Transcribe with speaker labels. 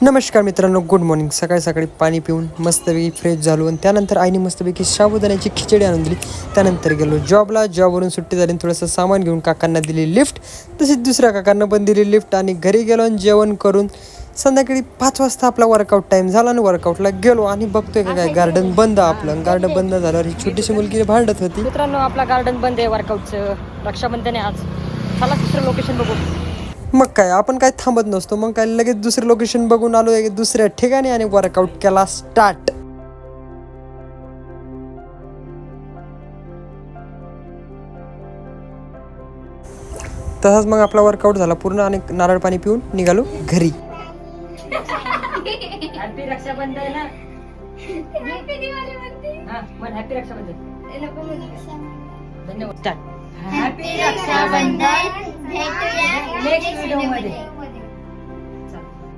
Speaker 1: नमस्कार मित्रांनो, good morning. सकाळी सकाळी पाणी पिऊन मस्तपैकी फ्रेश झालो आणि त्यानंतर आईने मस्तपैकी साबुदाण्याची खिचडी आणून दिली. त्यानंतर गेलो जॉबवरून सुट्टी झाली, थोडंसं सामान घेऊन काकांना दिली लिफ्ट. तसेच दुसऱ्या काकांना पण दिली लिफ्ट आणि घरी गेलो आणि जेवण करून संध्याकाळी 5 वाजता आपला वर्कआउट टाईम झाला आणि वर्कआउटला गेलो आणि बघतोय का काय गार्डन बंद. आपलं गार्डन बंद झाल्यावर ही छोटीशी मुलगी भांडत होती.
Speaker 2: मित्रांनो, आपला गार्डन बंद आहे वर्कआउटचं. रक्षाबंधन आहे आज. चला दुसरं लोकेशन बघू.
Speaker 1: मग काय, आपण काय थांबत नसतो. मग काय लगेच दुसरं लोकेशन बघून आलो दुसऱ्या ठिकाणी आणि वर्कआउट केला स्टार्ट. तसाच मग आपला वर्कआउट झाला पूर्ण आणि नारळ पाणी पिऊन निघालो घरी.
Speaker 2: हॅपी रक्षाबंधन. हॅपी रक्षाबंधन. धन्यवाद.
Speaker 3: हॅपी रक्षाबंधन. भेटूया नेक्स्ट व्हिडिओ मध्ये.